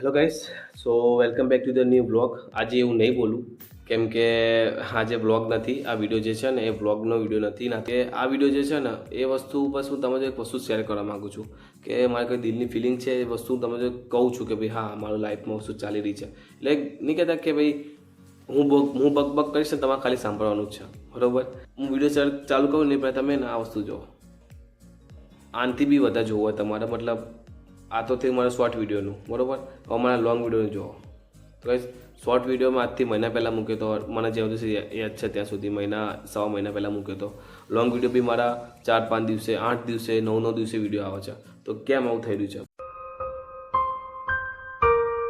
Hello guys, so welcome back to the new blog. આજે એવું નહીં બોલું કેમ કે આજે બ્લોગ નથી. આ વિડીયો જે છે ને એ બ્લોગનો વિડીયો નથી ના કે આ વિડીયો જે છે ને એ વસ્તુ બસ હું તમારે એક વસ્તુ શેર કરવા માગું છું કે મારી કોઈ દિલની ફિલિંગ છે એ વસ્તુ હું તમને કહું છું કે ભાઈ હા મારું લાઈફમાં વસ્તુ ચાલી રહી છે. એટલે નહીં કહેતા કે ભાઈ હું બક કરીશ ને તમારે ખાલી સાંભળવાનું જ છે, બરાબર. હું વિડીયો ચાલુ કરું નહીં પણ તમે ને આ વસ્તુ જુઓ, આનથી બી વધારે જોવું હોય તમારે, મતલબ આ તો થઈ મારા શોર્ટ વિડીયોનું, બરાબર. હવે મારા લોંગ વિડીયોનું જુઓ તો ગાઈસ, શોર્ટ વિડીયોમાં આજથી મહિના પહેલાં મૂક્યો તો મને જ્યાં સુધી યાદ છે ત્યાં સુધી સવા મહિના પહેલાં મૂક્યો તો. લોંગ વિડીયો બી મારા 4-5 દિવસે, 8 દિવસે, 9 દિવસે વિડીયો આવે છે. તો કેમ આવું થઈ રહ્યું છે?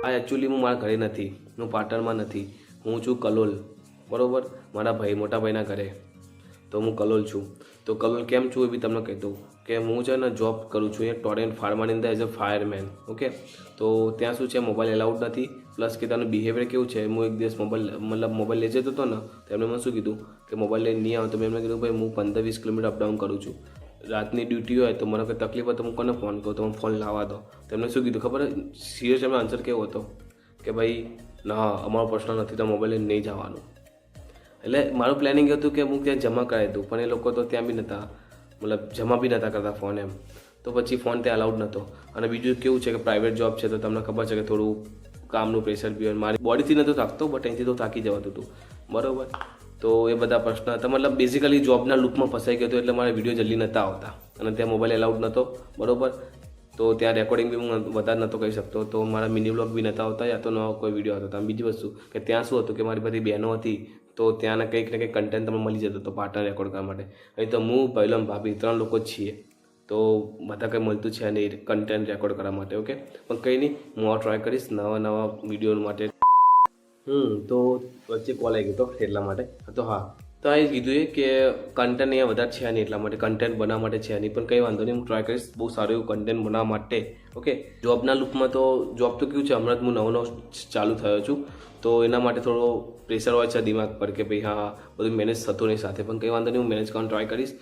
આ એકચ્યુઅલી હું મારા ઘરે નથી, હું પાટણમાં નથી, હું છું કલોલ, બરાબર. મારા મોટા ભાઈના ઘરે. તો હું કલોલ છું. તો કલોલ કેમ છું એ બી તમને કહી દઉં કે હું છે ને જોબ કરું છું અહીંયા ટોરેન્ટ ફાર્માની અંદર એઝ અ ફાયરમેન. ઓકે, તો ત્યાં શું છે, મોબાઈલ એલાઉડ નથી. પ્લસ કે ત્યાંનું બિહેવિયર કેવું છે, હું એક દિવસ મોબાઈલ લઈ જતો હતો ને તો એમને મને શું કીધું કે મોબાઈલ લઈને નહીં આવે. તો મેં એમને કીધું ભાઈ હું 15-20 કિલોમીટર અપડાઉન કરું છું, રાતની ડ્યુટી હોય તો મને કોઈ તકલીફ હોય તો હું કોને ફોન કરું, તો હું ફોન લાવવા દો. તો એમને શું કીધું ખબર? સિરિયસ એમનો આન્સર કેવો હતો કે ભાઈ ના, અમારો પ્રશ્ન નથી, તો મોબાઈલ લઈને નહીં જવાનું. એટલે મારું પ્લાનિંગ હતું કે હું ત્યાં જમા કરાવી દઉં, પણ એ લોકો તો ત્યાં બી નહોતા, મતલબ જમા બી નહોતા કરતા ફોન એમ. તો પછી ફોન ત્યાં અલાઉડ નહોતો. અને બીજું કેવું છે કે પ્રાઇવેટ જોબ છે તો તમને ખબર છે કે થોડું કામનું પ્રેશર બી હોય. મારી બોડીથી નહોતો થાકતો બટ અહીંથી તો થાકી જવાતું હતું, બરાબર. તો એ બધા પ્રશ્ન હતા, મતલબ બેઝિકલી જોબના લૂપમાં ફસાઈ ગયો હતો એટલે મારા વિડીયો જલ્દી નહોતા આવતા. અને ત્યાં મોબાઈલ એલાઉડ નહોતો, બરાબર. તો ત્યાં રેકોર્ડિંગ બી હું વધારે નહોતો કરી શકતો, તો મારા મિની વ્લોગ બી નહોતા આવતા, યા તો નવો કોઈ વિડીયો હતો. અને બીજી વસ્તુ કે ત્યાં શું હતું કે મારી બધી બહેનો હતી, તો ત્યાંના કંઈક ને કંઈક કન્ટેન્ટ તમને મળી જતો હતો પાર્ટનર રેકોર્ડ કરવા માટે. અહીં તો હું, પહેલો ભાભી 3 લોકો જ છીએ, તો બધા કંઈ મળતું છે નહીં કન્ટેન્ટ રેકોર્ડ કરવા માટે. ઓકે, પણ કંઈ નહીં, હું આ ટ્રાય કરીશ નવા વિડીયો માટે. તો વચ્ચે કોલ આવી ગયો હતો એટલા માટે. તો હા, તો આ કીધું એ કે કન્ટેન્ટ અહીંયા વધારે છે નહીં, એટલા માટે કન્ટેન્ટ બનાવવા માટે છે નહીં. પણ કંઈ વાંધો નહીં, હું ટ્રાય કરીશ બહુ સારું એવું કન્ટેન્ટ બનાવવા માટે. ઓકે, જોબના લૂપમાં તો જોબ તો કેવું છે, હમણાં હું નવો ચાલુ થયો છું, તો એના માટે થોડો પ્રેશર હોય છે દિમાગ પર કે ભાઈ હા બધું મેનેજ થતું નહીં સાથે. પણ કંઈ વાંધો નહીં, હું મેનેજ કરવાનું ટ્રાય કરીશ.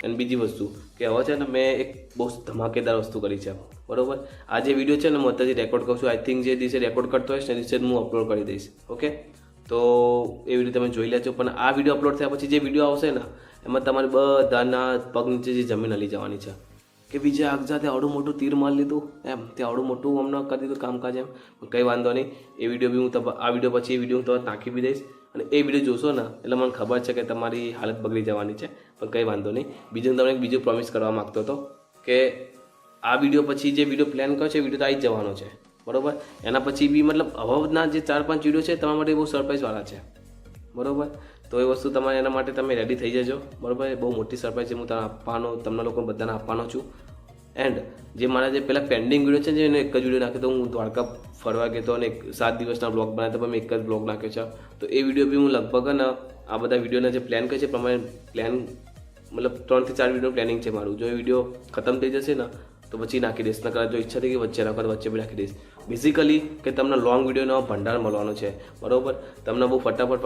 અને બીજી વસ્તુ કે હવે છે ને મેં એક બહુ ધમાકેદાર વસ્તુ કરી છે, બરાબર. આ જે વિડીયો છે ને હું અત્યારથી રેકોર્ડ કરું છું. આઈ થિંક જે દિવસે રેકોર્ડ કરતો હોઈશ ને દિવસે હું અપલોડ કરી દઈશ. ઓકે, તો એ વિડીયો તમે જોઈ લેજો. પણ આ વિડીયો અપલોડ થયા પછી જે વિડીયો આવશે ને એમાં તમારે બધાના પગ નીચે જે જમીન હલી જવાની છે કે બીજા આગજાતે આવડું મોટું તીર મારી લીધું એમ, તે આવડું મોટું હમણાં કરી દીધું કામકાજ એમ. કંઈ વાંધો નહીં, એ વિડીયો બી આ વિડીયો પછી એ વિડીયો હું તમને નાખી બી દઈશ. અને એ વિડીયો જોશો ને એટલે મને ખબર છે કે તમારી હાલત બગડી જવાની છે, પણ કંઈ વાંધો નહીં. બીજું તમને બીજું પ્રોમિસ કરવા માગતો હતો કે આ વિડીયો પછી જે વિડીયો પ્લાન કર્યો છે એ વિડીયો તો આવી જ જવાનો છે, બરાબર. એના પછી બી મતલબ હવેના જે 4-5 વિડીયો છે તમારા માટે બહુ સરપ્રાઈઝવાળા છે, બરાબર. તો એ વસ્તુ તમારે એના માટે તમે રેડી થઈ જજો, બરાબર. એ બહુ મોટી સરપ્રાઈઝ છે, હું તમને લોકો બધાને આપવાનો છું. એન્ડ જે મારા જે પેલા પેન્ડિંગ વિડીયો છે જે એને એક જ વિડીયો નાખ્યો તો હું દ્વારકા ફરવા ગયો હતો અને 7 દિવસના બ્લોગ બનાવ્યા તો મેં એક જ બ્લોગ નાખ્યો છે. તો એ વિડીયો બી હું લગભગ ને આ બધા વિડીયોના જે પ્લાન કરે છે પ્રમાણે પ્લાન મતલબ 3 થી 4 વિડીયોનું પ્લાનિંગ છે મારું. જો એ વિડીયો ખતમ થઈ જશે ને તો પછી નાખી દઈશ, નકર જો ઈચ્છા થઈ કે વચ્ચે રાખો તો વચ્ચે બી નાખી દઈશ. બેઝિકલી કે તમને લોંગ વિડીયોનો ભંડાર મળવાનો છે, બરાબર. તમને બહુ ફટાફટ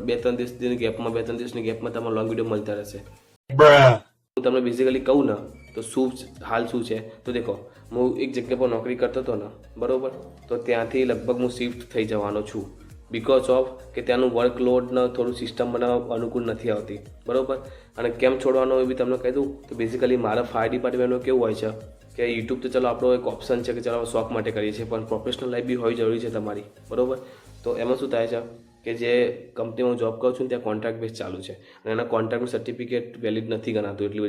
2-3 દિવસની ગેપમાં 2-3 દિવસની ગેપમાં તમને લોંગ વિડીયો મળતા રહેશે. હું તમને બેઝિકલી કહું ને તો હાલ શું છે તો દેખો, હું એક જગ્યા પર નોકરી કરતો હતો ને, બરાબર. તો ત્યાંથી લગભગ હું શિફ્ટ થઈ જવાનો છું બિકોઝ ઓફ કે ત્યાંનું વર્કલોડને થોડું સિસ્ટમ બનાવવા અનુકૂળ નથી આવતી, બરાબર. અને કેમ છોડવાનો એ બી તમને કહી દઉં તો બેઝિકલી મારા ફાયર ડિપાર્ટમેન્ટમાં કેવું હોય છે કે યુટ્યુબ તો ચલો આપણો એક ઓપ્શન છે કે ચલો શોખ માટે કરીએ છીએ, પણ પ્રોફેશનલ લાઈફ બી હોવી જરૂરી છે તમારી, બરાબર. તો એમાં શું થાય છે કે જે કંપનીમાં જોબ કરું છું ત્યાં કોન્ટ્રાક્ટ બેઝ ચાલુ છે અને એના કોન્ટ્રાક્ટનું સર્ટિફિકેટ વેલિડ નથી ગણાતું, એટલી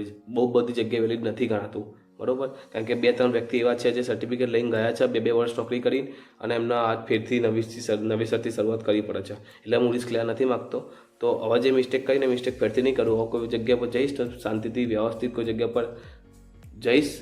બધી જગ્યાએ વેલિડ નથી ગણાતું, બરાબર. કારણ કે 2-3 વ્યક્તિ એવા છે જે સર્ટિફિકેટ લઈને ગયા છે 2-2 વર્ષ નોકરી કરીને અને એમના હાથ ફેરથી નવેસરથી શરૂઆત કરવી પડે છે. એટલે હું રિસ્ક લેવા નથી માગતો. તો હવે જે મિસ્ટેક કરીને મિસ્ટેક ફેરથી નહીં કરું. હવે કોઈ જગ્યા પર જઈશ તો શાંતિથી વ્યવસ્થિત કોઈ જગ્યા પર જઈશ,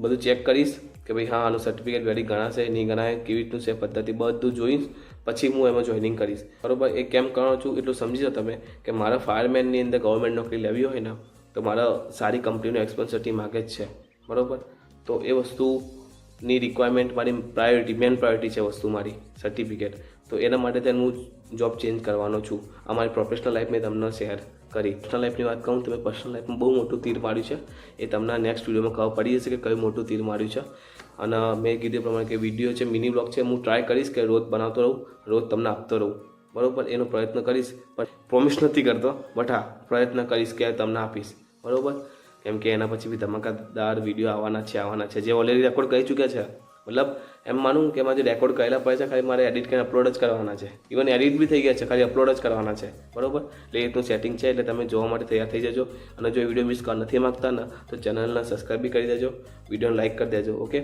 બધું ચેક કરીશ કે ભાઈ હા આનું સર્ટિફિકેટ વેલિડ ગણાશે નહીં ગણાય, કેવી રીતનું છે પદ્ધતિ, બધું જોઈશ પછી હું એમાં જોઈનિંગ કરીશ, બરાબર. એ કેમ કરવાનો છું એટલું સમજી જાઓ તમે કે મારા ફાયરમેનની અંદર ગવર્મેન્ટ નોકરી લેવી હોય ને તો મારા સારી કંપનીનો એક્સપેન્સિટી માગે જ છે, બરાબર. તો એ વસ્તુની રિક્વાયરમેન્ટ મારી મેન પ્રાયોરિટી છે વસ્તુ મારી સર્ટિફિકેટ. તો એના માટે તેને હું જોબ ચેન્જ કરવાનો છું. અમારી પ્રોફેશનલ લાઈફ મેં તમને શેર કરી. પર્સનલ લાઈફની વાત કહું તો મેં પર્સનલ લાઈફમાં બહુ મોટું તીર માર્યું છે, એ તમને નેક્સ્ટ વિડીયોમાં ખબર પડી જશે કે કયું મોટું તીર માર્યું છે. અને મેં કીધું એ પ્રમાણે કે વિડીયો છે, મિની બ્લોગ છે, હું ટ્રાય કરીશ કે રોજ બનાવતો રહું, રોજ તમને આપતો રહું, બરાબર. એનો પ્રયત્ન કરીશ, પણ પ્રોમિસ નથી કરતો, બટ હા પ્રયત્ન કરીશ કે તમને આપીશ, બરાબર. કેમ કે એના પછી બી ધમાકાદાર વિડીયો આવવાના છે જે ઓલરેડી રેકોર્ડ કરી ચૂક્યા છે. મતલબ એમ માનું કે એમાં જે રેકોર્ડ કરેલા પડે છે ખાલી મારે એડિટ કરીને અપલોડ જ કરવાના છે. ઇવન એડિટ બી થઈ ગયા છે, ખાલી અપલોડ જ કરવાના છે, બરાબર. એટલે એટલું સેટિંગ છે, એટલે તમે જોવા માટે તૈયાર થઈ જજો. અને જો વિડીયો મિસ કરવા નથી માગતા ને તો ચેનલને સબસ્ક્રાઈબ બી કરી દેજો, વિડીયોને લાઇક કરી દેજો, ઓકે.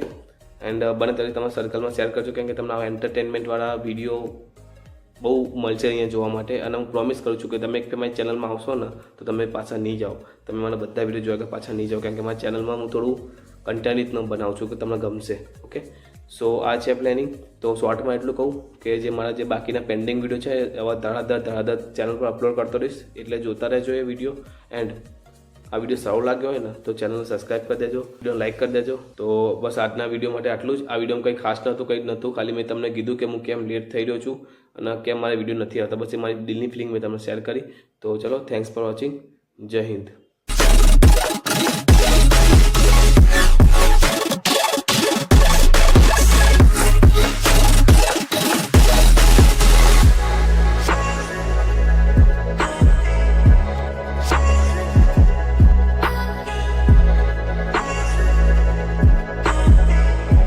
એન્ડ બને ત્યારે તમારા સર્કલમાં શેર કરજો, કેમ કે તમને આવા એન્ટરટેનમેન્ટવાળા વિડીયો બહુ મળશે અહીંયા જોવા માટે. અને હું પ્રોમિસ કરું છું કે તમે એક મારી ચેનલમાં આવશો ને તો તમે પાછા નહીં જાઓ, તમે મને બધા વિડીયો જોયા કે પાછા નહીં જાઓ, કેમ કે મારી ચેનલમાં હું થોડું કન્ટેન્ટ બનાવું છું કે તમને ગમશે, ઓકે. સો આ છે પ્લાનિંગ. તો શોર્ટમાં એટલું કહું કે જે મારા જે બાકીના પેન્ડિંગ વિડીયો છે એવા ધડાધડ ચેનલ પર અપલોડ કરતો રહીશ, એટલે જોતા રહેજો એ વિડીયો. એન્ડ આ વિડીયો સારો લાગ્યો હોય ને તો ચેનલને સબસ્ક્રાઈબ કરી દેજો, વિડીયો લાઇક કરી દેજો. તો બસ આજના વિડીયો માટે આટલું જ. આ વિડીયોમાં કંઈ ખાસ નહોતું, કંઈ જ નહોતું, ખાલી મેં તમને કીધું કે હું કેમ લેટ થઈ રહ્યો છું અને કેમ મારે વિડીયો નથી આવતા, બસ એ મારી દિલની ફિલિંગ મેં તમને શેર કરી. તો ચલો, થેન્ક્સ ફોર વોચિંગ. જય હિન્દ.